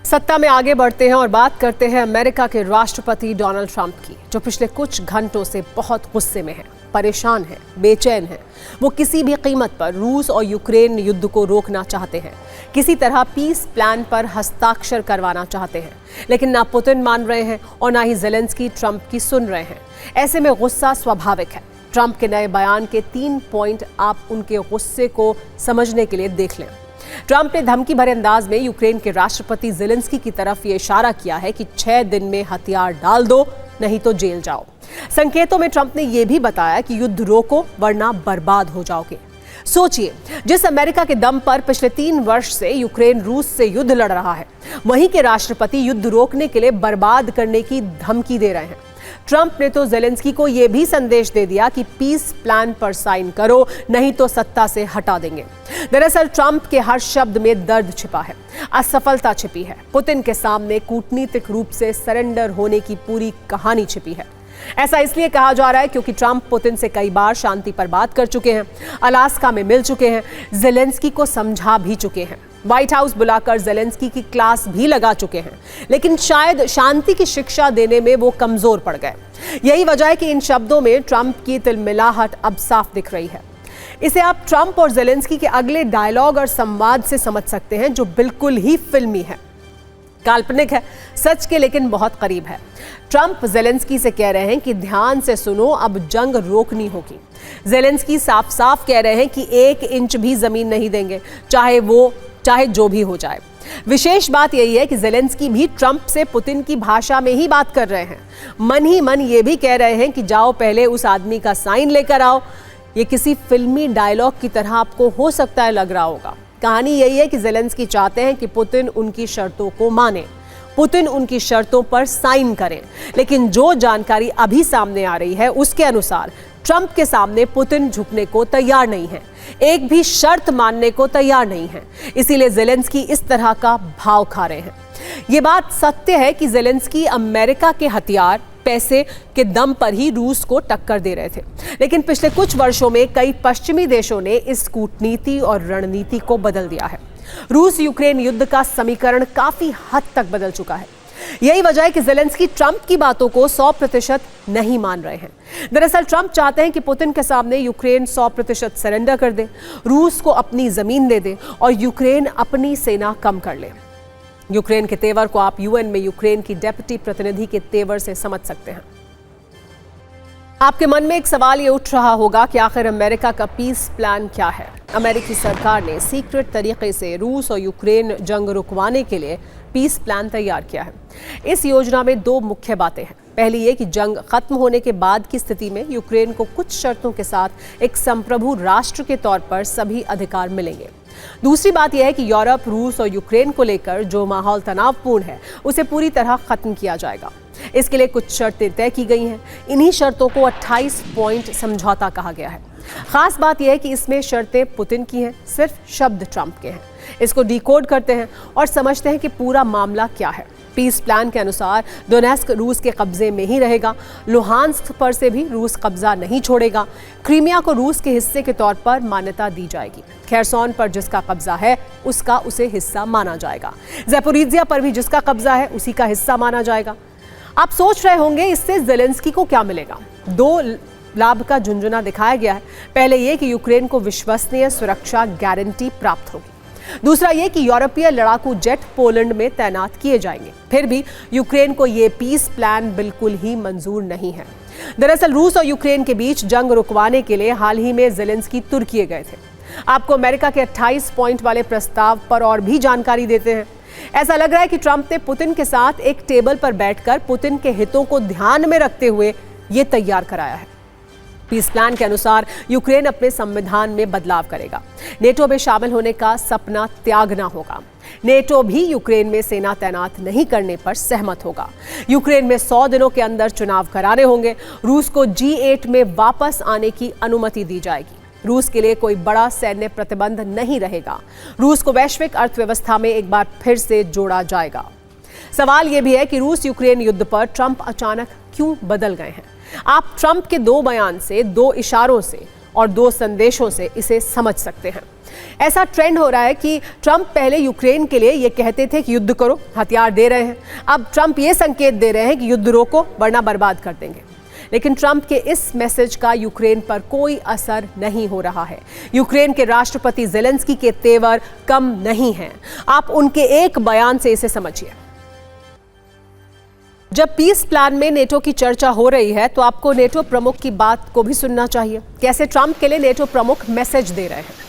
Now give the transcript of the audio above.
सत्ता में आगे बढ़ते हैं और बात करते हैं अमेरिका के राष्ट्रपति डोनाल्ड ट्रंप की, जो पिछले कुछ घंटों से बहुत गुस्से में हैं, परेशान हैं, बेचैन हैं। वो किसी भी कीमत पर रूस और यूक्रेन युद्ध को रोकना चाहते हैं, किसी तरह पीस प्लान पर हस्ताक्षर करवाना चाहते हैं, लेकिन ना पुतिन मान रहे हैं और ना ही ज़ेलेंस्की ट्रंप की सुन रहे हैं। ऐसे में गुस्सा स्वाभाविक है। ट्रंप के नए बयान के 3 पॉइंट आप उनके गुस्से को समझने के लिए देख लें। ट्रंप ने धमकी भरे अंदाज में यूक्रेन के राष्ट्रपति ज़ेलेंस्की की तरफ ये इशारा किया है कि 6 दिन में हथियार डाल दो, नहीं तो जेल जाओ। संकेतों में ट्रंप ने यह भी बताया कि युद्ध रोको वरना बर्बाद हो जाओगे। सोचिए, जिस अमेरिका के दम पर पिछले 3 वर्ष से यूक्रेन रूस से युद्ध लड़ रहा है, वहीं के राष्ट्रपति युद्ध रोकने के लिए बर्बाद करने की धमकी दे रहे हैं। ट्रंप ने तो ज़ेलेंस्की को यह भी संदेश दे दिया कि पीस प्लान पर साइन करो, नहीं तो सत्ता से हटा देंगे। दरअसल ट्रंप के हर शब्द में दर्द छिपा है, असफलता छिपी है। पुतिन के सामने कूटनीतिक रूप से सरेंडर होने की पूरी कहानी छिपी है। ऐसा इसलिए कहा जा रहा है क्योंकि ट्रंप पुतिन से कई बार शांति पर बात कर चुके हैं, अलास्का में मिल चुके हैं, ज़ेलेंस्की को समझा भी चुके हैं, व्हाइट हाउस बुलाकर ज़ेलेंस्की की क्लास भी लगा चुके हैं, लेकिन शायद शांति की शिक्षा देने में वो कमजोर पड़ गए। यही वजह है कि इन शब्दों में ट्रंप की तिलमिलाहट अब साफ दिख रही है। इसे आप ट्रंप और ज़ेलेंस्की के अगले डायलॉग और संवाद से समझ सकते हैं, जो बिल्कुल ही फिल्मी है, काल्पनिक है, सच के लेकिन बहुत करीब है। ट्रंप ज़ेलेंस्की से कह रहे हैं कि ध्यान से सुनो, अब जंग रोकनी होगी। ज़ेलेंस्की साफ साफ कह रहे हैं कि 1 इंच भी जमीन नहीं देंगे, चाहे जो भी हो जाए। विशेष बात यही है कि ज़ेलेंस्की भी ट्रंप से पुतिन की भाषा में ही बात कर रहे हैं। मन ही मन ये भी कह रहे हैं कि जाओ पहले उस आदमी का साइन लेकर आओ। ये किसी फिल्मी डायलॉग की तरह आपको हो सकता है लग रहा होगा। कहानी यही है कि ज़ेलेंस्की चाहते हैं कि पुतिन उनकी शर्तों को माने, पुतिन उनकी शर्तों पर साइन करें। लेकिन जो जानकारी अभी सामने आ रही है उसके अनुसार ट्रंप के सामने पुतिन झुकने को तैयार नहीं है, एक भी शर्त मानने को तैयार नहीं है। इसीलिए ज़ेलेंस्की इस तरह का भाव खा रहे हैं। ये बात सत्य है कि ज़ेलेंस्की अमेरिका के हथियार पैसे के दम पर ही रूस को टक्कर दे रहे थे, लेकिन पिछले कुछ वर्षों में कई पश्चिमी देशों ने इस कूटनीति और रणनीति को बदल दिया है। रूस यूक्रेन युद्ध का समीकरण काफी हद तक बदल चुका है। यही वजह है कि ज़ेलेंस्की ट्रंप की बातों को 100% नहीं मान रहे हैं। दरअसल ट्रंप चाहते हैं कि पुतिन के सामने यूक्रेन 100% सरेंडर कर दे, रूस को अपनी जमीन दे दे और यूक्रेन अपनी सेना कम कर ले। यूक्रेन के तेवर को आप यूएन में यूक्रेन की डेप्यूटी प्रतिनिधि के तेवर से समझ सकते हैं। आपके मन में एक सवाल ये उठ रहा होगा कि आखिर अमेरिका का पीस प्लान क्या है। अमेरिकी सरकार ने सीक्रेट तरीके से रूस और यूक्रेन जंग रुकवाने के लिए पीस प्लान तैयार किया है। इस योजना में 2 मुख्य बातें हैं। पहली ये कि जंग खत्म होने के बाद की स्थिति में यूक्रेन को कुछ शर्तों के साथ एक संप्रभु राष्ट्र के तौर पर सभी अधिकार मिलेंगे। दूसरी बात यह है कि यूरोप, रूस और यूक्रेन को लेकर जो माहौल तनावपूर्ण है उसे पूरी तरह खत्म किया जाएगा। इसके लिए कुछ शर्तें तय की गई हैं। इन्हीं शर्तों को 28 पॉइंट समझौता कहा गया है। खास बात यह है कि इसमें शर्तें पुतिन की हैं, सिर्फ शब्द ट्रंप के हैं। इसको डिकोड करते हैं और समझते हैं कि पूरा मामला क्या है। पीस प्लान के अनुसार डोनेस्क रूस के कब्जे में ही रहेगा, लुहांस्क पर से भी रूस कब्जा नहीं छोड़ेगा, क्रीमिया को रूस के हिस्से के तौर पर मान्यता दी जाएगी, खेरसोन पर जिसका कब्जा है उसका उसे हिस्सा माना जाएगा, ज़ैपोरिज़िया पर भी जिसका कब्जा है उसी का हिस्सा माना जाएगा। आप सोच रहे होंगे इससे ज़ेलेंस्की को क्या मिलेगा। 2 लाभ का झुंझुना दिखाया गया है। पहले ये कि यूक्रेन को विश्वसनीय सुरक्षा गारंटी प्राप्त होगी। दूसरा ये कि यूरोपीय लड़ाकू जेट पोलैंड में तैनात किए जाएंगे। फिर भी यूक्रेन को ये पीस प्लान बिल्कुल ही मंजूर नहीं है। दरअसल रूस और यूक्रेन के बीच जंग रुकवाने के लिए हाल ही में ज़ेलेंस्की तुर्की गए थे। आपको अमेरिका के 28 पॉइंट वाले प्रस्ताव पर और भी जानकारी देते हैं। ऐसा लग रहा है कि ट्रंप ने पुतिन के साथ एक टेबल पर बैठकर पुतिन के हितों को ध्यान में रखते हुए ये तैयार कराया है। पीस प्लान के अनुसार यूक्रेन अपने संविधान में बदलाव करेगा। नेटो में शामिल होने का सपना त्यागना होगा। नेटो भी यूक्रेन में सेना तैनात नहीं करने पर सहमत होगा। यूक्रेन में 100 दिनों के अंदर चुनाव कराने होंगे। रूस को G8 में वापस आने की अनुमति दी जाएगी। रूस के लिए कोई बड़ा सैन्य प्रतिबंध नहीं रहेगा। रूस को वैश्विक अर्थव्यवस्था में एक बार फिर से जोड़ा जाएगा। सवाल यह भी है कि रूस यूक्रेन युद्ध पर ट्रंप अचानक क्यों बदल गए हैं। आप ट्रंप के 2 बयान से, 2 इशारों से और 2 संदेशों से इसे समझ सकते हैं। ऐसा ट्रेंड हो रहा है कि ट्रंप पहले यूक्रेन के लिए ये कहते थे कि युद्ध करो, हथियार दे रहे हैं। अब ट्रंप ये संकेत दे रहे हैं कि युद्ध रोको वरना बर्बाद कर देंगे। लेकिन ट्रंप के इस मैसेज का यूक्रेन पर कोई असर नहीं हो रहा है। यूक्रेन के राष्ट्रपति ज़ेलेंस्की के तेवर कम नहीं हैं। आप उनके एक बयान से इसे समझिए। जब पीस प्लान में नेटो की चर्चा हो रही है तो आपको नेटो प्रमुख की बात को भी सुनना चाहिए। कैसे ट्रंप के लिए नेटो प्रमुख मैसेज दे रहे हैं।